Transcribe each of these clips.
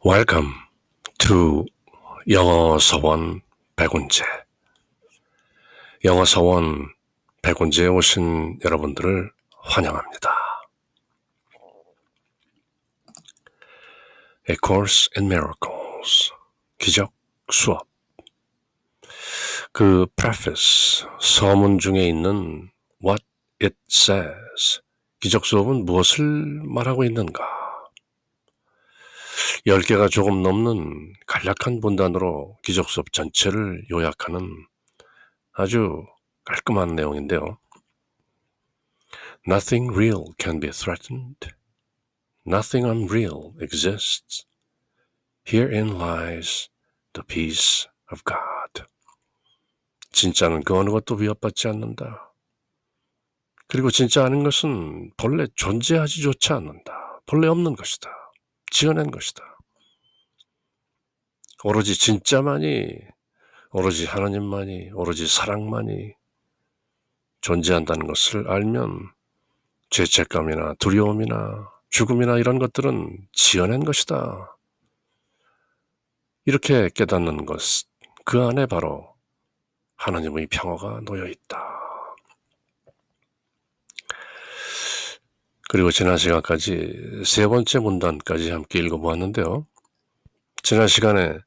Welcome to 영어 서원 백운재. 영어 서원 백운재에 오신 여러분들을 환영합니다. A Course in Miracles. 기적 수업. 그 preface, 서문 중에 있는 What it says. 기적 수업은 무엇을 말하고 있는가? 10개가 조금 넘는 간략한 문단으로 기적 수업 전체를 요약하는 아주 깔끔한 내용인데요. Nothing real can be threatened. Nothing unreal exists. Herein lies the peace of God. 진짜는 그 어느 것도 위협받지 않는다. 그리고 진짜 아닌 것은 본래 존재하지조차 않는다. 본래 없는 것이다. 지어낸 것이다. 오로지 진짜만이, 오로지 하나님만이, 오로지 사랑만이 존재한다는 것을 알면 죄책감이나 두려움이나 죽음이나 이런 것들은 지어낸 것이다. 이렇게 깨닫는 것, 그 안에 바로 하나님의 평화가 놓여있다. 그리고 지난 시간까지 세 번째 문단까지 함께 읽어보았는데요. 지난 시간에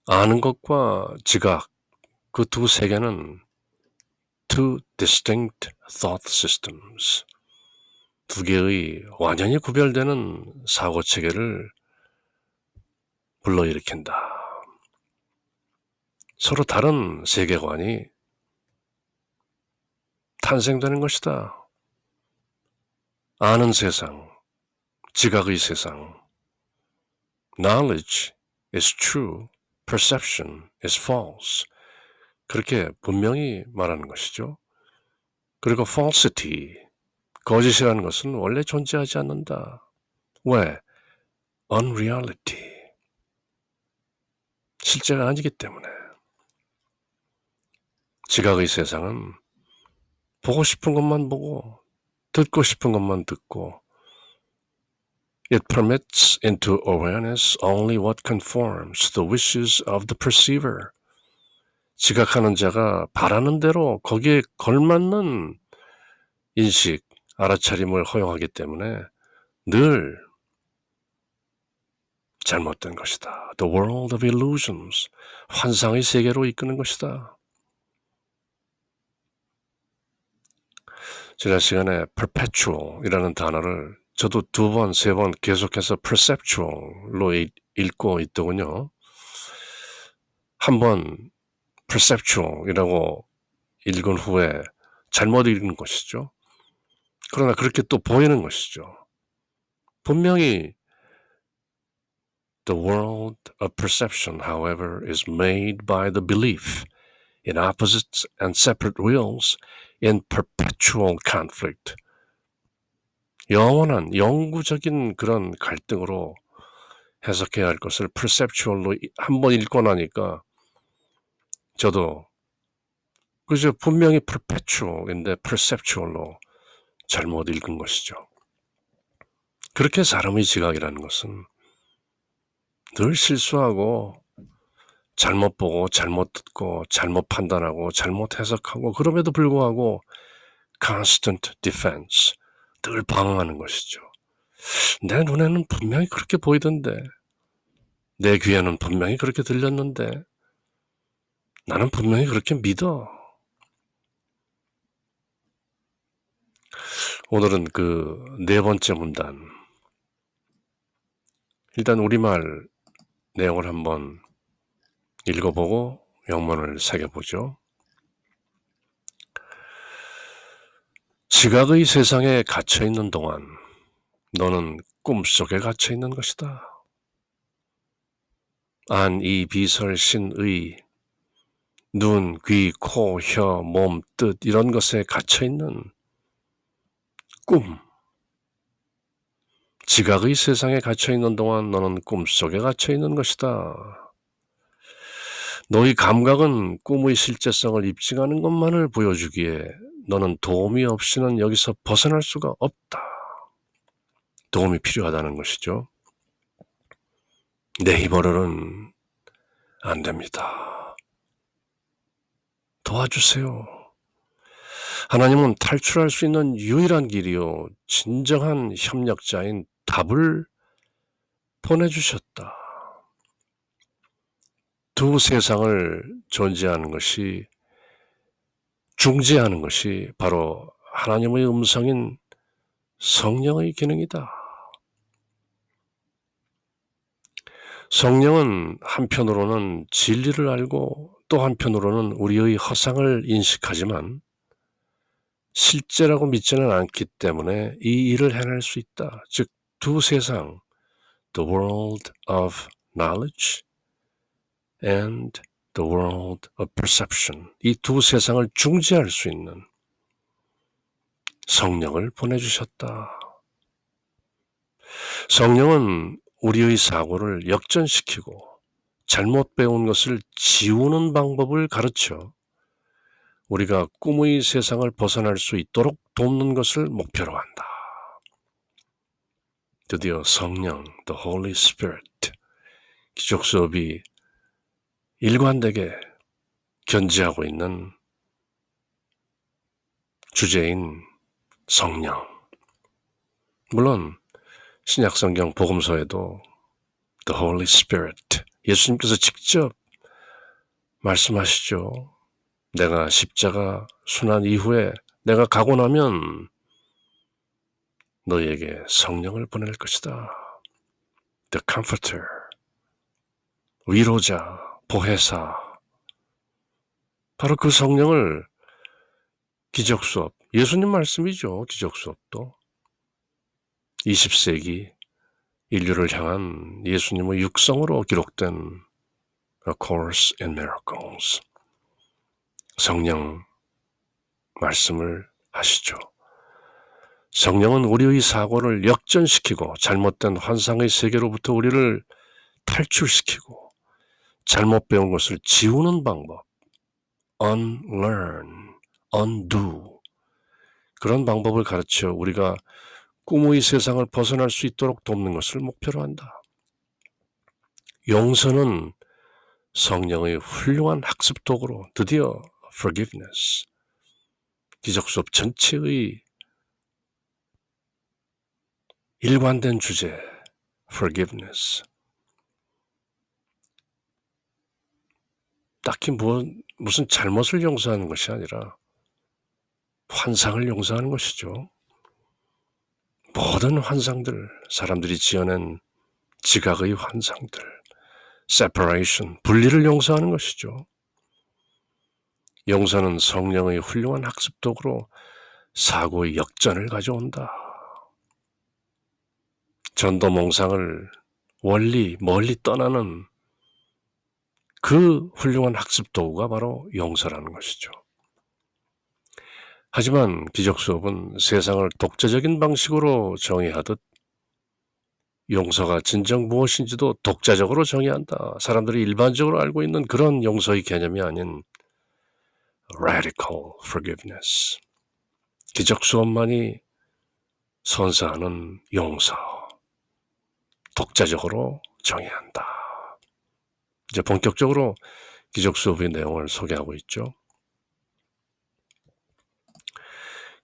아는 것과 지각, 그 두 세계는 two distinct thought systems, 두 개의 완전히 구별되는 사고체계를 불러일으킨다. 서로 다른 세계관이 탄생되는 것이다. 아는 세상, 지각의 세상. Knowledge is true, perception is false. 그렇게 분명히 말하는 것이죠. 그리고 falsity, 거짓이라는 것은 원래 존재하지 않는다. 왜? Unreality, 실제가 아니기 때문에. 지각의 세상은 보고 싶은 것만 보고 듣고 싶은 것만 듣고 It permits into awareness only what conforms to the wishes of the perceiver. 지각하는 자가 바라는 대로 거기에 걸맞는 인식, 알아차림을 허용하기 때문에 늘 잘못된 것이다. The world of illusions, 환상의 세계로 이끄는 것이다. 지난 시간에 perpetual이라는 단어를 저도 2번, 3번 계속해서 perceptual로 읽고 있더군요. 한번 perceptual이라고 읽은 후에 잘못 읽은 것이죠. 그러나 그렇게 또 보이는 것이죠. 분명히 The world of perception, however, is made by the belief in opposite and separate wills in perpetual conflict. 영원한, 영구적인 그런 갈등으로 해석해야 할 것을 perceptual로 한번 읽고 나니까 저도 그저 분명히 perpetual인데 perceptual로 잘못 읽은 것이죠. 그렇게 사람의 지각이라는 것은 늘 실수하고 잘못 보고 잘못 듣고 잘못 판단하고 잘못 해석하고 그럼에도 불구하고 constant defense, 늘 방어하는 것이죠. 내 눈에는 분명히 그렇게 보이던데, 내 귀에는 분명히 그렇게 들렸는데, 나는 분명히 그렇게 믿어. 오늘은 그 네 번째 문단, 일단 우리말 내용을 한번 읽어보고 영문을 새겨보죠. 지각의 세상에 갇혀있는 동안 너는 꿈속에 갇혀있는 것이다. 안, 이, 비설, 신의, 눈, 귀, 코, 혀, 몸, 뜻 이런 것에 갇혀있는 꿈. 지각의 세상에 갇혀있는 동안 너는 꿈속에 갇혀있는 것이다. 너의 감각은 꿈의 실제성을 입증하는 것만을 보여주기에 너는 도움이 없이는 여기서 벗어날 수가 없다. 도움이 필요하다는 것이죠. 내 힘으로는 안 됩니다. 도와주세요. 하나님은 탈출할 수 있는 유일한 길이요, 진정한 협력자인 답을 보내주셨다. 두 세상을 존재하는 것이, 중재하는 것이 바로 하나님의 음성인 성령의 기능이다. 성령은 한편으로는 진리를 알고 또 한편으로는 우리의 허상을 인식하지만 실제라고 믿지는 않기 때문에 이 일을 해낼 수 있다. 즉, 두 세상, the world of knowledge and the world of perception, 이 두 세상을 중재할 수 있는 성령을 보내주셨다. 성령은 우리의 사고를 역전시키고 잘못 배운 것을 지우는 방법을 가르쳐 우리가 꿈의 세상을 벗어날 수 있도록 돕는 것을 목표로 한다. 드디어 성령, the Holy Spirit, 기적 수업이 일관되게 견지하고 있는 주제인 성령. 물론 신약성경 복음서에도 the Holy Spirit, 예수님께서 직접 말씀하시죠. 내가 십자가 순환 이후에 내가 가고 나면 너희에게 성령을 보낼 것이다. The Comforter, 위로자, 보혜사. 바로 그 성령을 기적수업, 예수님 말씀이죠. 기적수업도 20세기 인류를 향한 예수님의 육성으로 기록된 A Course in Miracles. 성령 말씀을 하시죠. 성령은 우리의 사고를 역전시키고 잘못된 환상의 세계로부터 우리를 탈출시키고 잘못 배운 것을 지우는 방법, unlearn, undo, 그런 방법을 가르쳐 우리가 꿈의 세상을 벗어날 수 있도록 돕는 것을 목표로 한다. 용서는 성령의 훌륭한 학습 도구로 드디어 forgiveness, 기적수업 전체의 일관된 주제, forgiveness. 딱히 무슨 잘못을 용서하는 것이 아니라 환상을 용서하는 것이죠. 모든 환상들, 사람들이 지어낸 지각의 환상들, separation, 분리를 용서하는 것이죠. 용서는 성령의 훌륭한 학습 도구로 사고의 역전을 가져온다. 전도 몽상을 멀리 떠나는 그 훌륭한 학습 도구가 바로 용서라는 것이죠. 하지만 기적수업은 세상을 독자적인 방식으로 정의하듯 용서가 진정 무엇인지도 독자적으로 정의한다. 사람들이 일반적으로 알고 있는 그런 용서의 개념이 아닌 radical forgiveness, 기적수업만이 선사하는 용서, 독자적으로 정의한다. 이제 본격적으로 기적수업의 내용을 소개하고 있죠.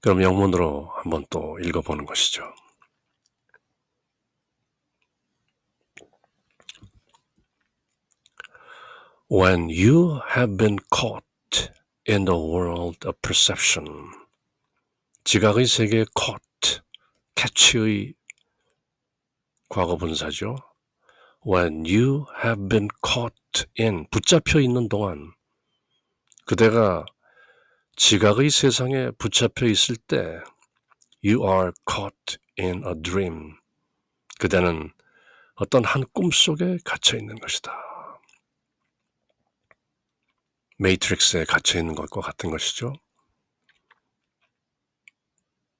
그럼 영문으로 한번 또 읽어보는 것이죠. When you have been caught in the world of perception, 지각의 세계의 caught, catch의 과거분사죠. When you have been caught in, 붙잡혀 있는 동안, 그대가 지각의 세상에 붙잡혀 있을 때 You are caught in a dream. 그대는 어떤 한 꿈속에 갇혀 있는 것이다. 매트릭스에 갇혀 있는 것과 같은 것이죠.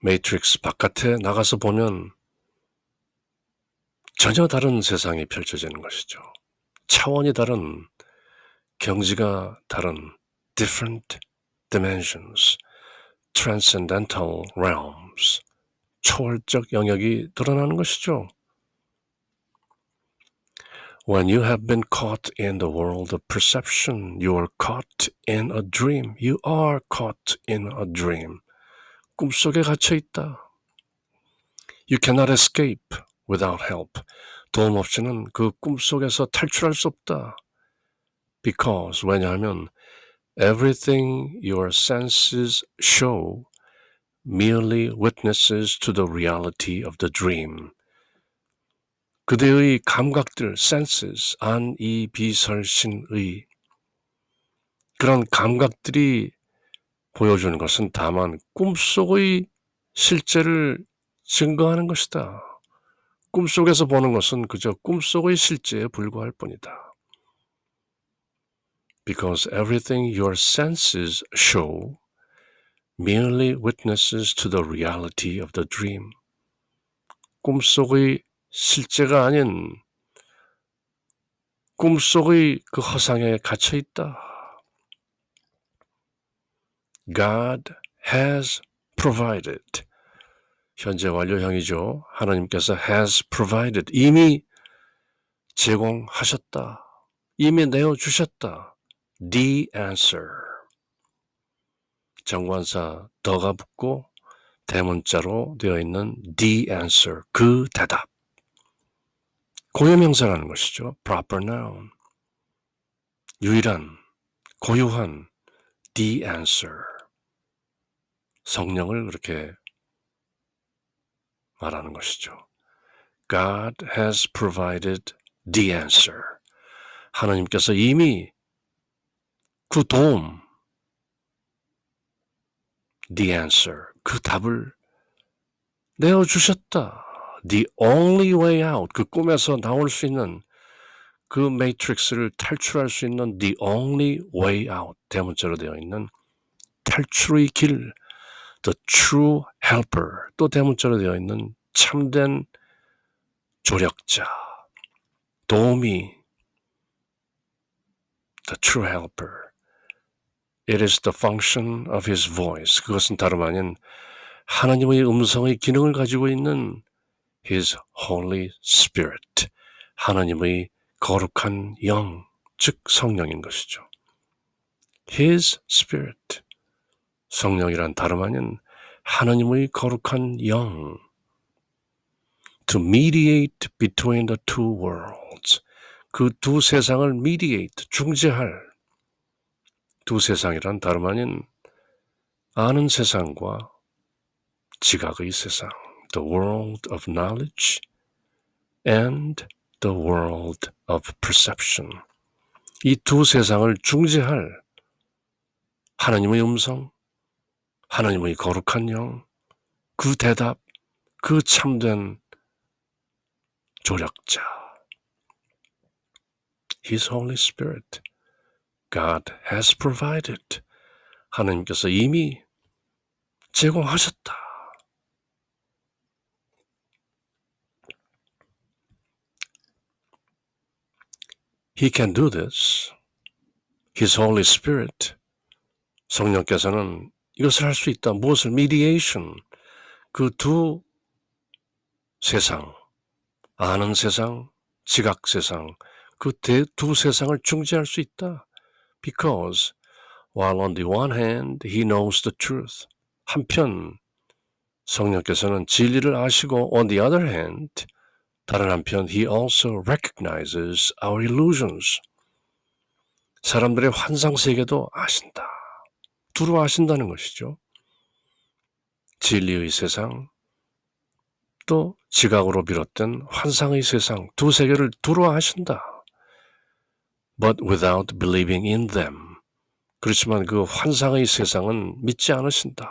매트릭스 바깥에 나가서 보면 전혀 다른 세상이 펼쳐지는 것이죠. 차원이 다른, 경지가 다른 different dimensions, transcendental realms, 초월적 영역이 드러나는 것이죠. When you have been caught in the world of perception, you are caught in a dream. You are caught in a dream. 꿈속에 갇혀 있다. You cannot escape without help. 도움 없이는 그 꿈속에서 탈출할 수 없다. Because, 왜냐하면 everything your senses show merely witnesses to the reality of the dream. 그대의 감각들, senses, 안, 이, 비, 설, 신의 그런 감각들이 보여주는 것은 다만 꿈속의 실제를 증거하는 것이다. 꿈속에서 보는 것은 그저 꿈속의 실제에 불과할 뿐이다. Because everything your senses show merely witnesses to the reality of the dream. 꿈속의 실제가 아닌 꿈속의 그 허상에 갇혀 있다. God has provided. 현재 완료형이죠. 하나님께서 has provided. 이미 제공하셨다. 이미 내어주셨다. The answer. 정관사 더가 붙고 대문자로 되어 있는 the answer. 그 대답. 고유명사라는 것이죠. proper noun. 유일한, 고유한 the answer. 성령을 그렇게 말하는 것이죠. God has provided the answer. 하나님께서 이미 그 도움, the answer, 그 답을 내어주셨다. The only way out, 그 꿈에서 나올 수 있는 그 매트릭스를 탈출할 수 있는 the only way out, 대문자로 되어 있는 탈출의 길, the true helper, 또 대문자로 되어 있는 참된 조력자, 도움이, the true helper. It is the function of his voice. 그것은 다름 아닌 하나님의 음성의 기능을 가지고 있는 his Holy Spirit. 하나님의 거룩한 영, 즉 성령인 것이죠. His Spirit. 성령이란 다름 아닌 하나님의 거룩한 영. To mediate between the two worlds. 그 두 세상을 mediate, 중재할. 두 세상이란 다름 아닌 아는 세상과 지각의 세상, the world of knowledge and the world of perception. 이 두 세상을 중재할 하나님의 음성, 하나님의 거룩한 영, 그 대답, 그 참된 조력자. His Holy Spirit. God has provided. 하나님께서 이미 제공하셨다. He can do this. His Holy Spirit. 성령께서는 이것을 할 수 있다. 무엇을? Mediation. 그 두 세상, 아는 세상, 지각 세상, 그 두 세상을 중재할 수 있다. Because while on the one hand he knows the truth. 한편 성령께서는 진리를 아시고 on the other hand 다른 한편 he also recognizes our illusions. 사람들의 환상 세계도 아신다. 두루 아신다는 것이죠. 진리의 세상 또 지각으로 비롯된 환상의 세상 두 세계를 두루 아신다. But without believing in them. 그렇지만 그 환상의 세상은 믿지 않으신다.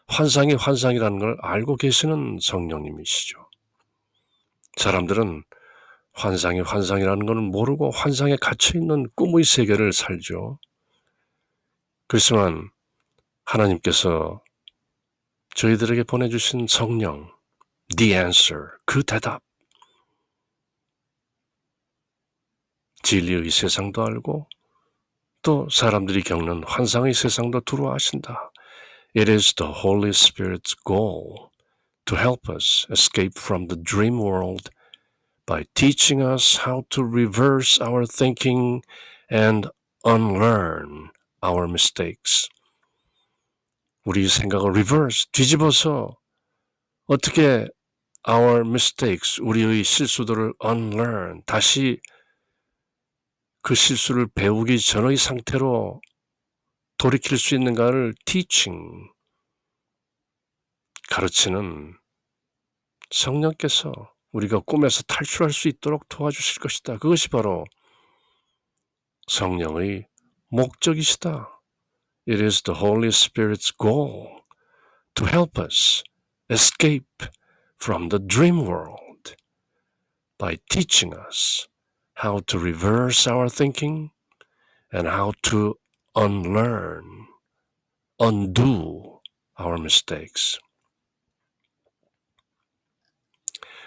환상이 환상이라는 걸 알고 계시는 성령님이시죠. 사람들은 환상이 환상이라는 것은 모르고 환상에 갇혀있는 꿈의 세계를 살죠. 그렇지만 하나님께서 저희들에게 보내주신 성령, the answer, 그 대답, 진리의 세상도 알고 또 사람들이 겪는 환상의 세상도 두루 아신다. It is the Holy Spirit's goal to help us escape from the dream world by teaching us how to reverse our thinking and unlearn our mistakes. 우리 생각을 reverse, 뒤집어서 어떻게 our mistakes, 우리의 실수들을 unlearn, 다시 그 실수를 배우기 전의 상태로 돌이킬 수 있는가를 teaching, 가르치는 성령께서 우리가 꿈에서 탈출할 수 있도록 도와주실 것이다. 그것이 바로 성령의 목적이시다. It is the Holy Spirit's goal to help us escape from the dream world by teaching us how to reverse our thinking and how to unlearn, undo our mistakes.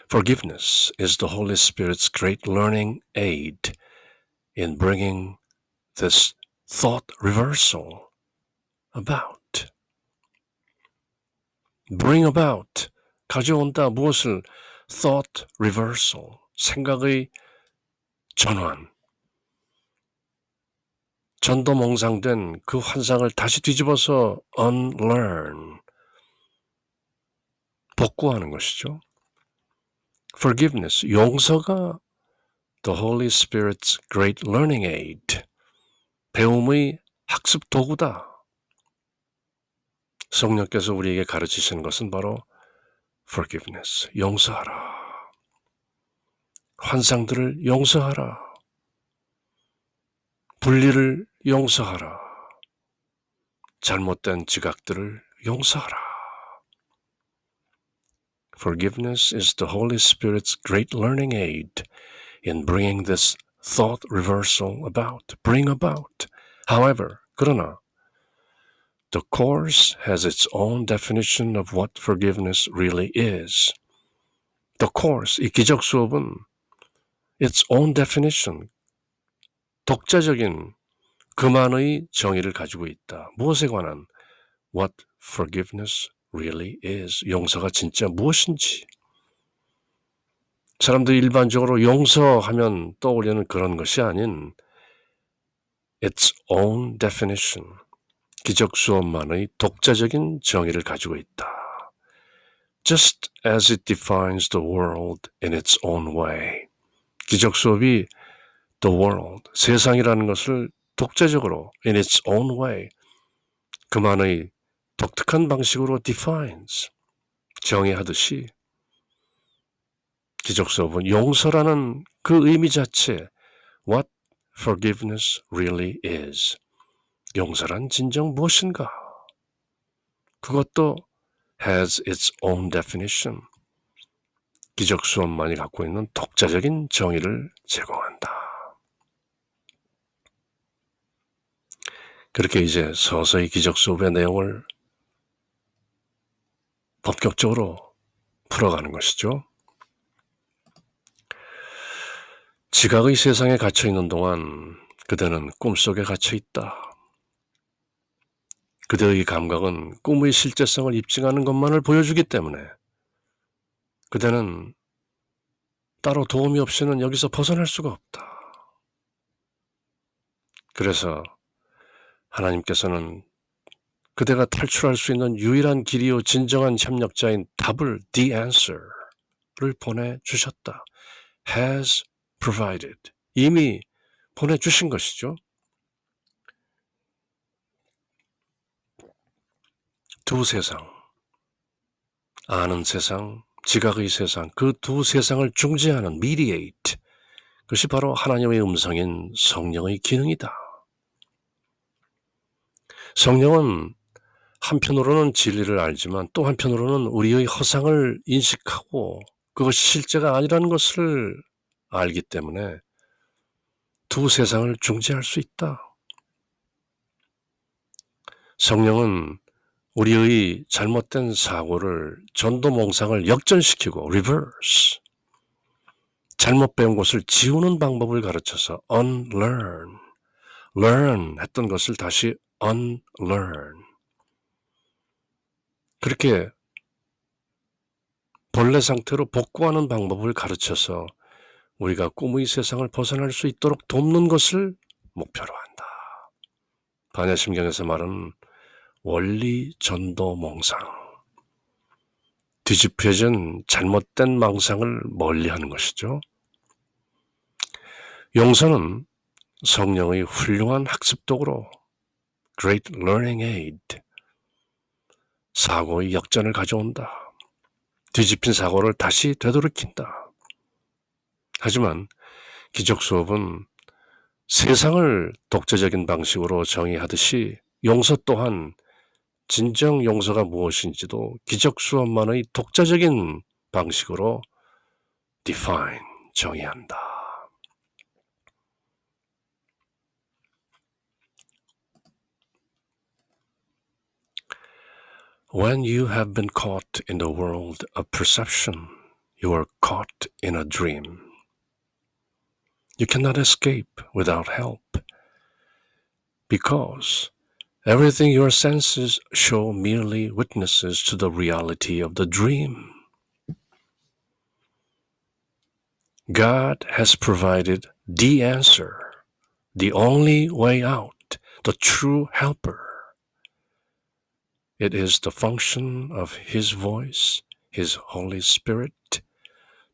Forgiveness is the Holy Spirit's great learning aid in bringing this thought reversal about. Bring about, 가져온다. 무엇을? Thought reversal, 생각의 전환. 전도몽상된 그 환상을 다시 뒤집어서 unlearn, 복구하는 것이죠. Forgiveness, 용서가 the Holy Spirit's great learning aid, 배움의 학습 도구다. 성령께서 우리에게 가르치시는 것은 바로 forgiveness, 용서하라. 환상들을 용서하라. 분리를 용서하라. 잘못된 지각들을 용서하라. Forgiveness is the Holy Spirit's great learning aid in bringing this thought reversal about. Bring about. However, 그러나 the Course has its own definition of what forgiveness really is. The Course, 이 기적 수업은 its own definition, 독자적인 그만의 정의를 가지고 있다. 무엇에 관한? What forgiveness really is. 용서가 진짜 무엇인지. 사람들이 일반적으로 용서하면 떠오르는 그런 것이 아닌 its own definition, 기적 수업만의 독자적인 정의를 가지고 있다. Just as it defines the world in its own way. 기적 수업이 the world, 세상이라는 것을 독자적으로 in its own way, 그만의 독특한 방식으로 defines, 정의하듯이 기적 수업은 용서라는 그 의미 자체, what forgiveness really is. 용서란 진정 무엇인가? 그것도 has its own definition. 기적 수업만이 갖고 있는 독자적인 정의를 제공한다. 그렇게 이제 서서히 기적 수업의 내용을 본격적으로 풀어가는 것이죠. 지각의 세상에 갇혀있는 동안 그대는 꿈속에 갇혀있다. 그대의 감각은 꿈의 실제성을 입증하는 것만을 보여주기 때문에 그대는 따로 도움이 없이는 여기서 벗어날 수가 없다. 그래서 하나님께서는 그대가 탈출할 수 있는 유일한 길이요 진정한 협력자인 답을, the answer를 보내주셨다. has provided, 이미 보내주신 것이죠. 두 세상, 아는 세상, 지각의 세상, 그 두 세상을 중재하는 mediate, 그것이 바로 하나님의 음성인 성령의 기능이다. 성령은 한편으로는 진리를 알지만 또 한편으로는 우리의 허상을 인식하고 그것이 실제가 아니라는 것을 알기 때문에 두 세상을 중재할 수 있다. 성령은 우리의 잘못된 사고를, 전도몽상을 역전시키고 reverse, 잘못 배운 것을 지우는 방법을 가르쳐서 unlearn, learn 했던 것을 다시 unlearn, 그렇게 본래 상태로 복구하는 방법을 가르쳐서 우리가 꿈의 세상을 벗어날 수 있도록 돕는 것을 목표로 한다. 반야심경에서 말하는 원리 전도 몽상, 뒤집혀진 잘못된 망상을 멀리하는 것이죠. 용서는 성령의 훌륭한 학습 도구로 Great Learning Aid, 사고의 역전을 가져온다. 뒤집힌 사고를 다시 되돌이킨다. 하지만 기적 수업은 세상을 독자적인 방식으로 정의하듯이 용서 또한 진정 용서가 무엇인지도 기적 수업만의 독자적인 방식으로 define, 정의한다. When you have been caught in the world of perception, you are caught in a dream. You cannot escape without help, because everything your senses show merely witnesses to the reality of the dream. God has provided the answer, the only way out, the true helper. It is the function of His voice, His Holy Spirit,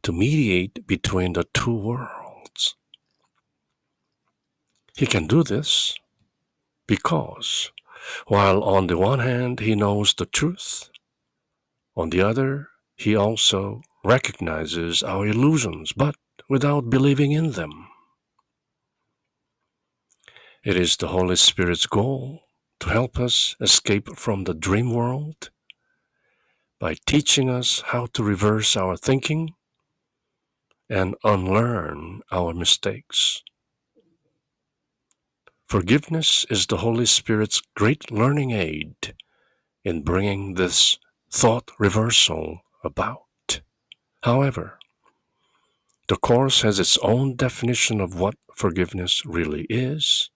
to mediate between the two worlds. He can do this because, while on the one hand He knows the truth, on the other, He also recognizes our illusions, but without believing in them. It is the Holy Spirit's goal to help us escape from the dream world by teaching us how to reverse our thinking and unlearn our mistakes. Forgiveness is the Holy Spirit's great learning aid in bringing this thought reversal about. However, the Course has its own definition of what forgiveness really is,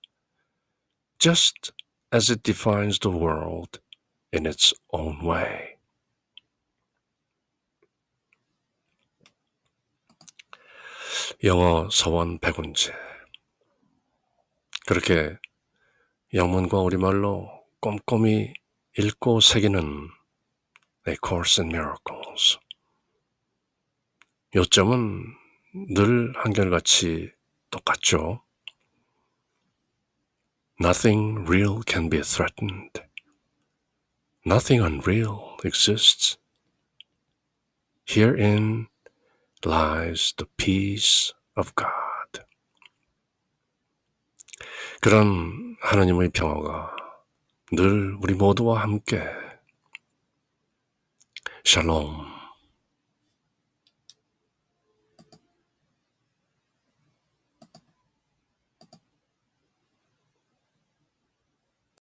just as it defines the world in its own way. 영어 서원 100문제. 그렇게 영문과 우리말로 꼼꼼히 읽고 새기는 A Course in Miracles. 요점은 늘 한결같이 똑같죠. Nothing real can be threatened. Nothing unreal exists. Herein lies the peace of God. 그런 하나님의 평화가 늘 우리 모두와 함께 샬롬